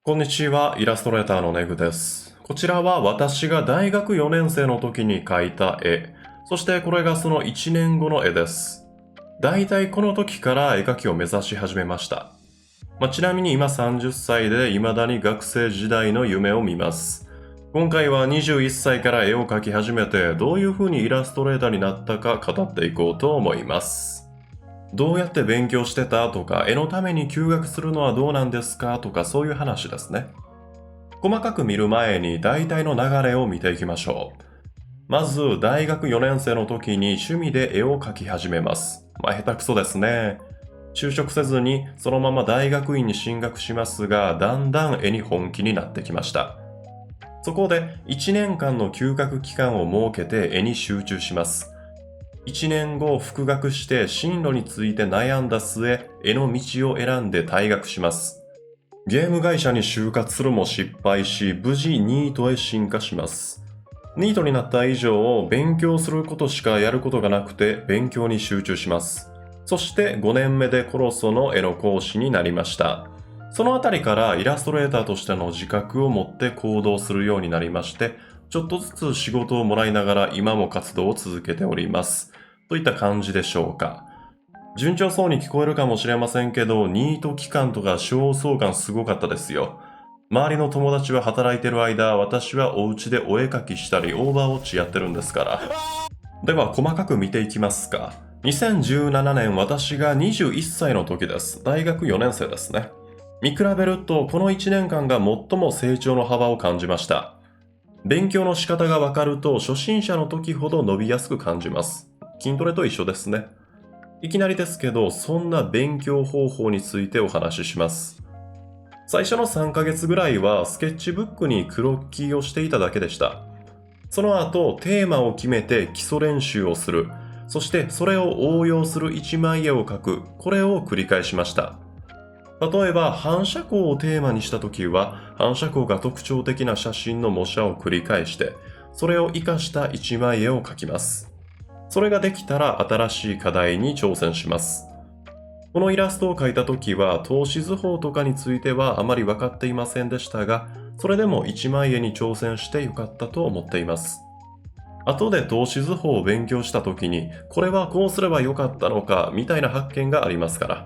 こんにちは、イラストレーターのネグです。こちらは私が大学4年生の時に描いた絵。そしてこれがその1年後の絵です。だいたいこの時から絵描きを目指し始めました。ちなみに今30歳で未だに学生時代の夢を見ます。今回は21歳から絵を描き始めてどういう風にイラストレーターになったか語っていこうと思います。どうやって勉強してたとか、絵のために休学するのはどうなんですかとか、そういう話ですね。細かく見る前に大体の流れを見ていきましょう。まず、大学4年生の時に趣味で絵を描き始めます。下手くそですね。就職せずにそのまま大学院に進学しますが、だんだん絵に本気になってきました。そこで1年間の休学期間を設けて絵に集中します。1年後、復学して進路について悩んだ末、絵の道を選んで退学します。ゲーム会社に就活するも失敗し、無事ニートへ進化します。ニートになった以上、勉強することしかやることがなくて、勉強に集中します。そして5年目でコロソの絵の講師になりました。そのあたりからイラストレーターとしての自覚を持って行動するようになりまして、ちょっとずつ仕事をもらいながら今も活動を続けております。といった感じでしょうか。順調そうに聞こえるかもしれませんけど、ニート期間とか焦燥感すごかったですよ。周りの友達は働いてる間、私はお家でお絵描きしたりオーバーウォッチやってるんですから。では細かく見ていきますか。2017年私が21歳の時です。大学4年生ですね。見比べるとこの1年間が最も成長の幅を感じました。勉強の仕方がわかると初心者の時ほど伸びやすく感じます。筋トレと一緒ですね。いきなりですけど、そんな勉強方法についてお話しします。最初の3ヶ月ぐらいはスケッチブックに黒っきをしていただけでした。その後、テーマを決めて基礎練習をする。そしてそれを応用する一枚絵を描く。これを繰り返しました。例えば反射光をテーマにした時は、反射光が特徴的な写真の模写を繰り返して、それを活かした一枚絵を描きます。それができたら新しい課題に挑戦します。このイラストを描いた時は透視図法とかについてはあまり分かっていませんでしたが、それでも一枚絵に挑戦してよかったと思っています。後で透視図法を勉強した時に、これはこうすればよかったのかみたいな発見がありますから。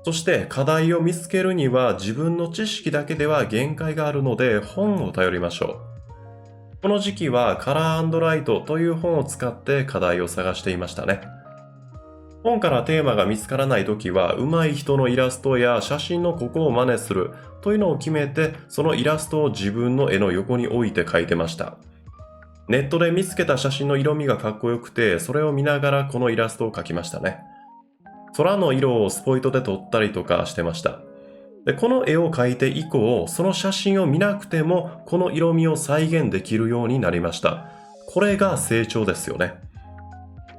そして課題を見つけるには自分の知識だけでは限界があるので本を頼りましょう。この時期はカラー&ライトという本を使って課題を探していましたね。本からテーマが見つからないときは、上手い人のイラストや写真のここを真似するというのを決めて、そのイラストを自分の絵の横に置いて描いてました。ネットで見つけた写真の色味がかっこよくて、それを見ながらこのイラストを描きましたね。空の色をスポイトで撮ったりとかしてました。で、この絵を描いて以降、その写真を見なくても、この色味を再現できるようになりました。これが成長ですよね。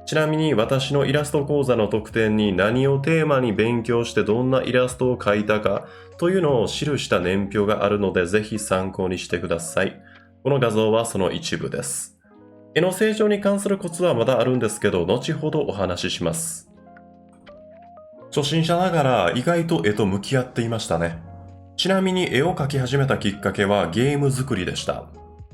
ちなみに私のイラスト講座の特典に何をテーマに勉強してどんなイラストを描いたかというのを記した年表があるのでぜひ参考にしてください。この画像はその一部です。絵の成長に関するコツはまだあるんですけど、後ほどお話しします。初心者ながら意外と絵と向き合っていましたね。ちなみに絵を描き始めたきっかけはゲーム作りでした。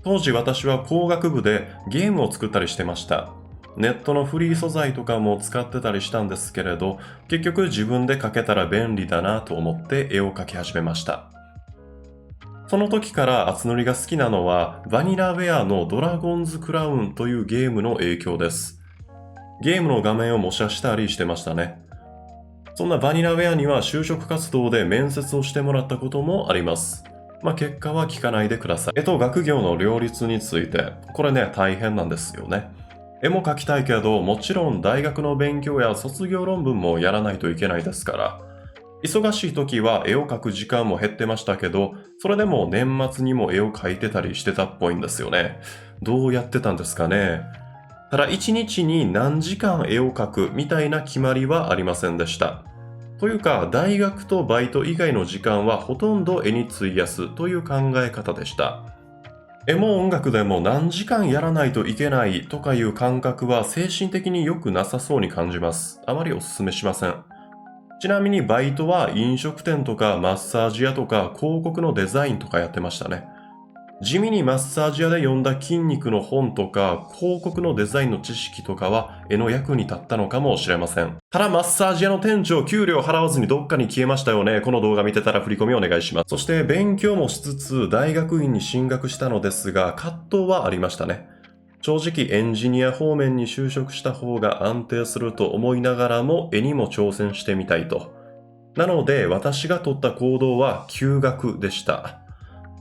当時私は工学部でゲームを作ったりしてました。ネットのフリー素材とかも使ってたりしたんですけれど、結局自分で描けたら便利だなと思って絵を描き始めました。その時から厚塗りが好きなのはバニラウェアのドラゴンズクラウンというゲームの影響です。ゲームの画面を模写したりしてましたね。そんなバニラウェアには就職活動で面接をしてもらったこともあります。結果は聞かないでください。絵と学業の両立について、これね、大変なんですよね。絵も描きたいけど、もちろん大学の勉強や卒業論文もやらないといけないですから。忙しい時は絵を描く時間も減ってましたけど、それでも年末にも絵を描いてたりしてたっぽいんですよね。どうやってたんですかね。ただ一日に何時間絵を描くみたいな決まりはありませんでした。というか、大学とバイト以外の時間はほとんど絵に費やすという考え方でした。絵も音楽でも何時間やらないといけないとかいう感覚は精神的に良くなさそうに感じます。あまりお勧めしません。ちなみにバイトは飲食店とかマッサージ屋とか広告のデザインとかやってましたね。地味にマッサージ屋で読んだ筋肉の本とか広告のデザインの知識とかは絵の役に立ったのかもしれません。ただマッサージ屋の店長給料払わずにどっかに消えましたよね。この動画見てたら振り込みお願いします。そして勉強もしつつ大学院に進学したのですが葛藤はありましたね。正直エンジニア方面に就職した方が安定すると思いながらも絵にも挑戦してみたいと。なので私が取った行動は休学でした。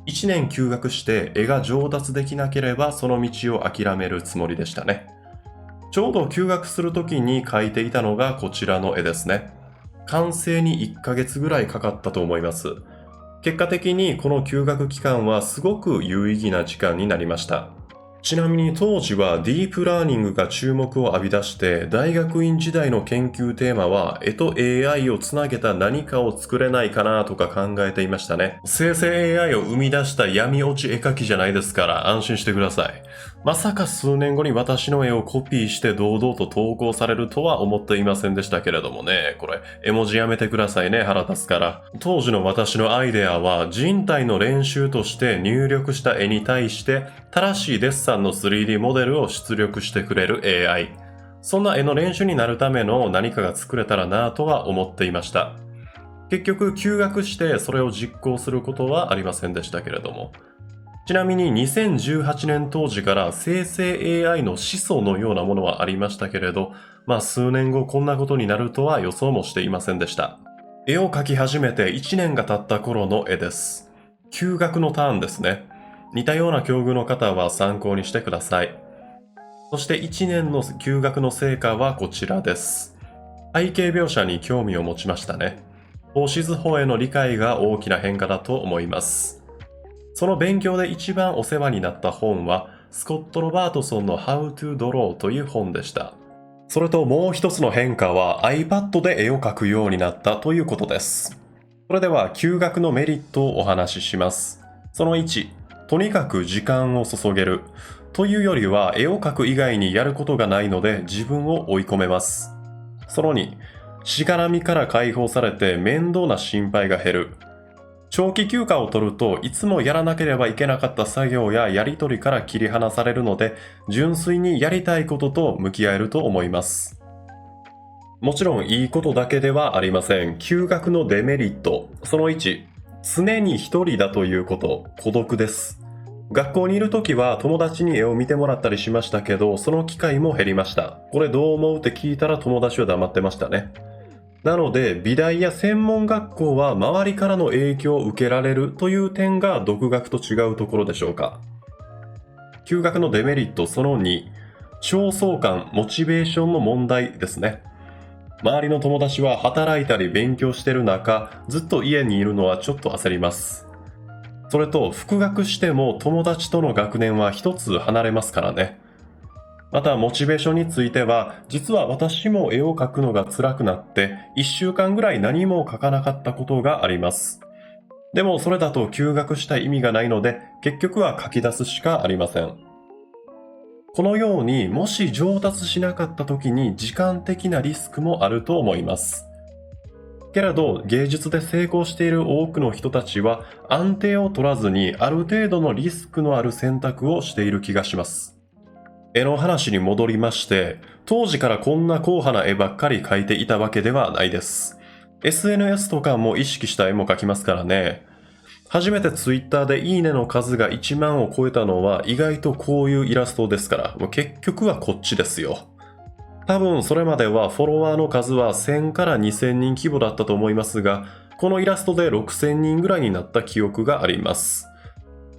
1年休学して絵が上達できなければその道を諦めるつもりでしたね。ちょうど休学する時に描いていたのがこちらの絵ですね。完成に1ヶ月ぐらいかかったと思います。結果的にこの休学期間はすごく有意義な時間になりました。ちなみに当時はディープラーニングが注目を浴び出して大学院時代の研究テーマは絵と AI をつなげた何かを作れないかなとか考えていましたね。生成 AI を生み出した闇落ち絵描きじゃないですから安心してください。まさか数年後に私の絵をコピーして堂々と投稿されるとは思っていませんでしたけれどもね。これ絵文字やめてくださいね、腹立つから。当時の私のアイデアは人体の練習として入力した絵に対して正しいデッサンの 3D モデルを出力してくれる AI。そんな絵の練習になるための何かが作れたらなぁとは思っていました。結局休学してそれを実行することはありませんでしたけれども。ちなみに2018年当時から生成 AI の始祖のようなものはありましたけれど、数年後こんなことになるとは予想もしていませんでした。絵を描き始めて1年が経った頃の絵です。休学のターンですね。似たような境遇の方は参考にしてください。そして1年の休学の成果はこちらです。背景描写に興味を持ちましたね。法師図法への理解が大きな変化だと思います。その勉強で一番お世話になった本はスコット・ロバートソンの How to Draw という本でした。それともう一つの変化は iPad で絵を描くようになったということです。それでは休学のメリットをお話しします。その1、とにかく時間を注げる。というよりは絵を描く以外にやることがないので自分を追い込めます。その2、しがらみから解放されて面倒な心配が減る。長期休暇を取るといつもやらなければいけなかった作業ややり取りから切り離されるので純粋にやりたいことと向き合えると思います。もちろんいいことだけではありません。休学のデメリット。その1、常に一人だということ、孤独です。学校にいるときは友達に絵を見てもらったりしましたけど、その機会も減りました。これどう思うって聞いたら友達は黙ってましたね。なので、美大や専門学校は周りからの影響を受けられるという点が独学と違うところでしょうか。休学のデメリットその2、焦燥感、モチベーションの問題ですね。周りの友達は働いたり勉強してる中、ずっと家にいるのはちょっと焦ります。それと、復学しても友達との学年は一つ離れますからね。また、モチベーションについては、実は私も絵を描くのが辛くなって、1週間ぐらい何も描かなかったことがあります。でも、それだと休学した意味がないので、結局は書き出すしかありません。このように、もし上達しなかった時に時間的なリスクもあると思います。けれど、芸術で成功している多くの人たちは、安定を取らずにある程度のリスクのある選択をしている気がします。絵の話に戻りまして、当時からこんな硬派な絵ばっかり描いていたわけではないです。SNS とかも意識した絵も描きますからね。初めて Twitter でいいねの数が1万を超えたのは意外とこういうイラストですから、もう結局はこっちですよ。多分それまではフォロワーの数は1000から2000人規模だったと思いますが、このイラストで6000人ぐらいになった記憶があります。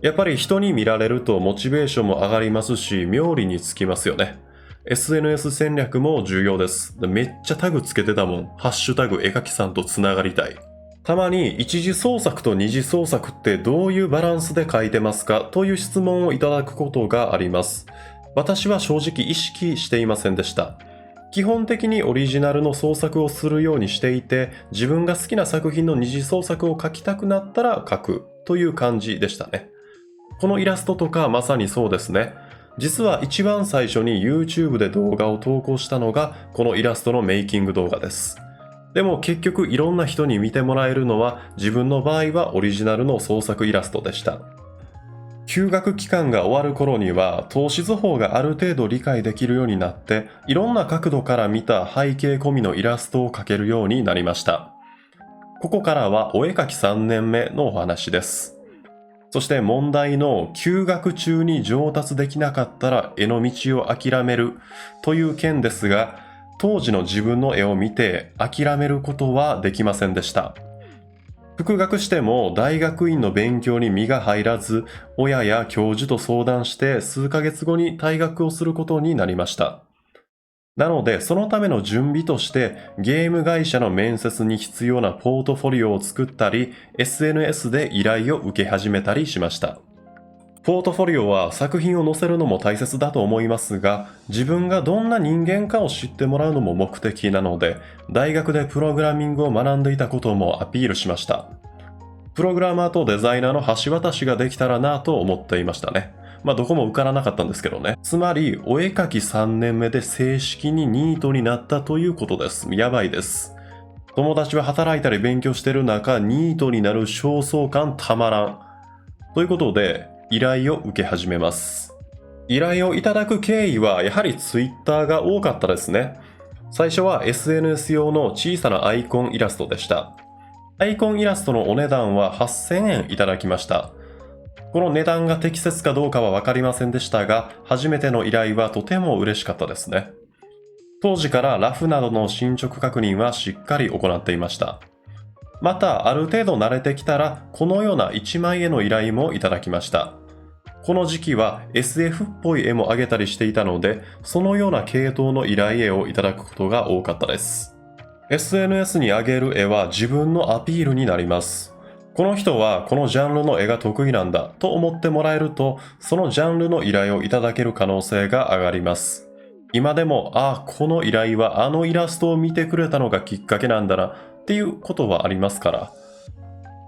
やっぱり人に見られるとモチベーションも上がりますし、妙利につきますよね。SNS 戦略も重要です。めっちゃタグつけてたもん。ハッシュタグ絵描きさんとつながりたい。たまに一次創作と二次創作ってどういうバランスで描いてますかという質問をいただくことがあります。私は正直意識していませんでした。基本的にオリジナルの創作をするようにしていて、自分が好きな作品の二次創作を描きたくなったら描くという感じでしたね。このイラストとかまさにそうですね。実は一番最初に YouTube で動画を投稿したのがこのイラストのメイキング動画です。でも結局いろんな人に見てもらえるのは自分の場合はオリジナルの創作イラストでした。休学期間が終わる頃には透視図法がある程度理解できるようになっていろんな角度から見た背景込みのイラストを描けるようになりました。ここからはお絵描き3年目のお話です。そして問題の休学中に上達できなかったら絵の道を諦めるという件ですが、当時の自分の絵を見て諦めることはできませんでした。復学しても大学院の勉強に身が入らず、親や教授と相談して数ヶ月後に退学をすることになりました。なので、そのための準備としてゲーム会社の面接に必要なポートフォリオを作ったり、SNS で依頼を受け始めたりしました。ポートフォリオは作品を載せるのも大切だと思いますが、自分がどんな人間かを知ってもらうのも目的なので、大学でプログラミングを学んでいたこともアピールしました。プログラマーとデザイナーの橋渡しができたらなと思っていましたね。どこも受からなかったんですけどね。つまり、お絵描き3年目で正式にニートになったということです。やばいです。友達は働いたり勉強してる中、ニートになる焦燥感たまらん。ということで、依頼を受け始めます。依頼をいただく経緯はやはり Twitter が多かったですね。最初は SNS 用の小さなアイコンイラストでした。アイコンイラストのお値段は8000円いただきました。この値段が適切かどうかは分かりませんでしたが、初めての依頼はとても嬉しかったですね。当時からラフなどの進捗確認はしっかり行っていました。また、ある程度慣れてきたら、このような1万円の依頼もいただきました。この時期は SF っぽい絵も上げたりしていたので、そのような系統の依頼絵をいただくことが多かったです。SNS に上げる絵は自分のアピールになります。この人はこのジャンルの絵が得意なんだと思ってもらえると、そのジャンルの依頼をいただける可能性が上がります。今でも、この依頼はあのイラストを見てくれたのがきっかけなんだなっていうことはありますから。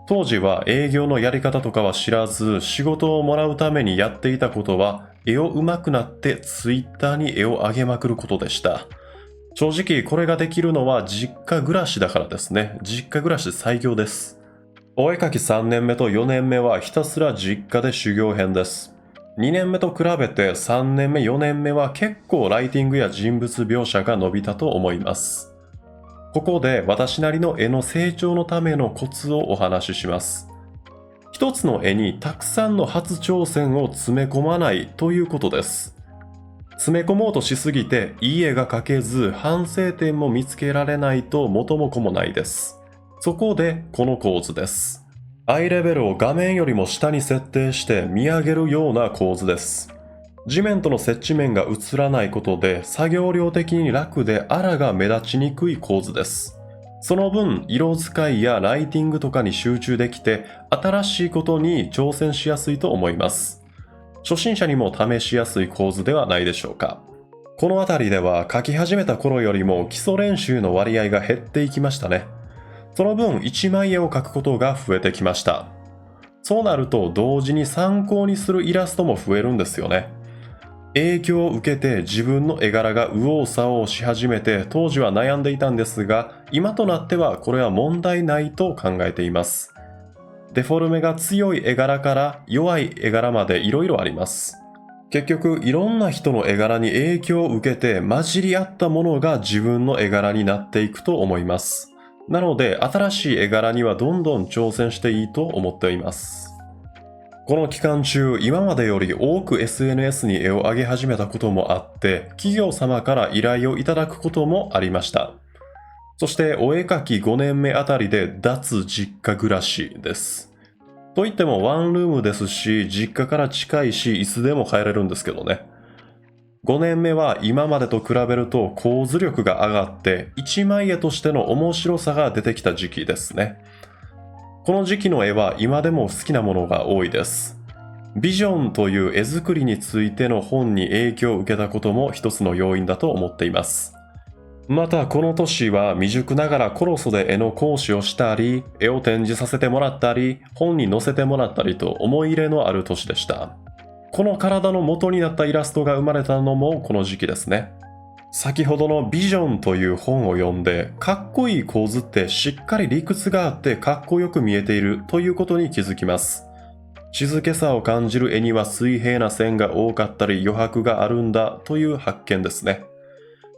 当時は営業のやり方とかは知らず、仕事をもらうためにやっていたことは、絵を上手くなってツイッターに絵を上げまくることでした。正直これができるのは実家暮らしだからですね。実家暮らし最強です。お絵描き3年目と4年目はひたすら実家で修行編です。2年目と比べて3年目4年目は結構ライティングや人物描写が伸びたと思います。ここで私なりの絵の成長のためのコツをお話しします。一つの絵にたくさんの初挑戦を詰め込まないということです。詰め込もうとしすぎていい絵が描けず反省点も見つけられないと元も子もないです。そこでこの構図です。アイレベルを画面よりも下に設定して見上げるような構図です。地面との接地面が映らないことで作業量的に楽であらが目立ちにくい構図です。その分色使いやライティングとかに集中できて新しいことに挑戦しやすいと思います。初心者にも試しやすい構図ではないでしょうか。この辺りでは描き始めた頃よりも基礎練習の割合が減っていきましたね。その分1枚絵を描くことが増えてきました。そうなると同時に参考にするイラストも増えるんですよね。影響を受けて自分の絵柄が右往左往し始めて当時は悩んでいたんですが、今となってはこれは問題ないと考えています。デフォルメが強い絵柄から弱い絵柄までいろいろあります。結局いろんな人の絵柄に影響を受けて混じり合ったものが自分の絵柄になっていくと思います。なので新しい絵柄にはどんどん挑戦していいと思っています。この期間中、今までより多く SNS に絵を上げ始めたこともあって、企業様から依頼をいただくこともありました。そしてお絵描き5年目あたりで脱実家暮らしです。といってもワンルームですし、実家から近いし、いつでも帰れるんですけどね。5年目は今までと比べると構図力が上がって、一枚絵としての面白さが出てきた時期ですね。この時期の絵は今でも好きなものが多いです。ビジョンという絵作りについての本に影響を受けたことも一つの要因だと思っています。またこの年は未熟ながらコロソで絵の講師をしたり、絵を展示させてもらったり、本に載せてもらったりと思い入れのある年でした。この体の元になったイラストが生まれたのもこの時期ですね。先ほどのビジョンという本を読んで、かっこいい構図ってしっかり理屈があってかっこよく見えているということに気づきます。静けさを感じる絵には水平な線が多かったり余白があるんだという発見ですね。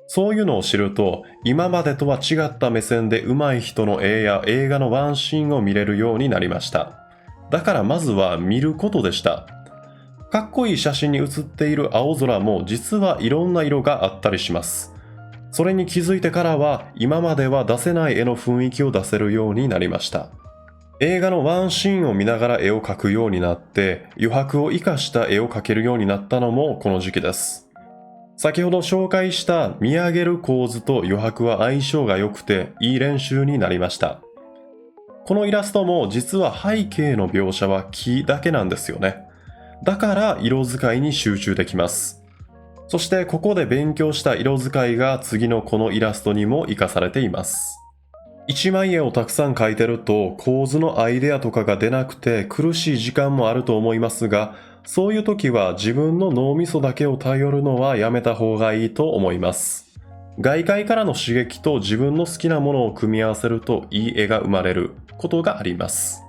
そういうのを知ると、今までとは違った目線で上手い人の絵や映画のワンシーンを見れるようになりました。だからまずは見ることでした。かっこいい写真に写っている青空も実はいろんな色があったりします。それに気づいてからは今までは出せない絵の雰囲気を出せるようになりました。映画のワンシーンを見ながら絵を描くようになって余白を生かした絵を描けるようになったのもこの時期です。先ほど紹介した見上げる構図と余白は相性が良くていい練習になりました。このイラストも実は背景の描写は木だけなんですよね。だから色使いに集中できます。そしてここで勉強した色使いが次のこのイラストにも活かされています。一枚絵をたくさん描いてると構図のアイデアとかが出なくて苦しい時間もあると思いますが、そういう時は自分の脳みそだけを頼るのはやめた方がいいと思います。外界からの刺激と自分の好きなものを組み合わせるといい絵が生まれることがあります。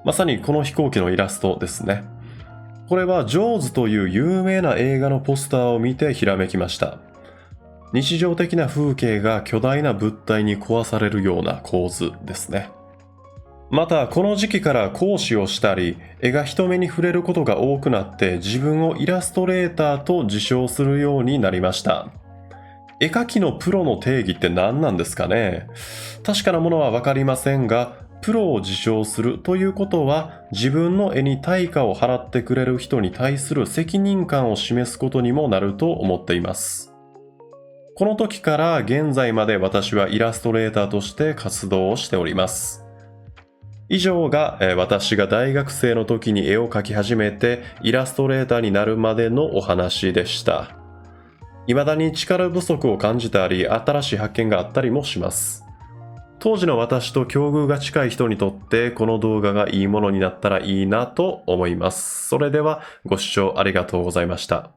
まさにこの飛行機のイラストですね。これはジョーズという有名な映画のポスターを見てひらめきました。日常的な風景が巨大な物体に壊されるような構図ですね。またこの時期から講師をしたり、絵が人目に触れることが多くなって自分をイラストレーターと自称するようになりました。絵描きのプロの定義って何なんですかね。確かなものはわかりませんが、プロを自称するということは自分の絵に対価を払ってくれる人に対する責任感を示すことにもなると思っています。この時から現在まで私はイラストレーターとして活動をしております。以上が私が大学生の時に絵を描き始めてイラストレーターになるまでのお話でした。未だに力不足を感じたり新しい発見があったりもします。当時の私と境遇が近い人にとってこの動画がいいものになったらいいなと思います。それではご視聴ありがとうございました。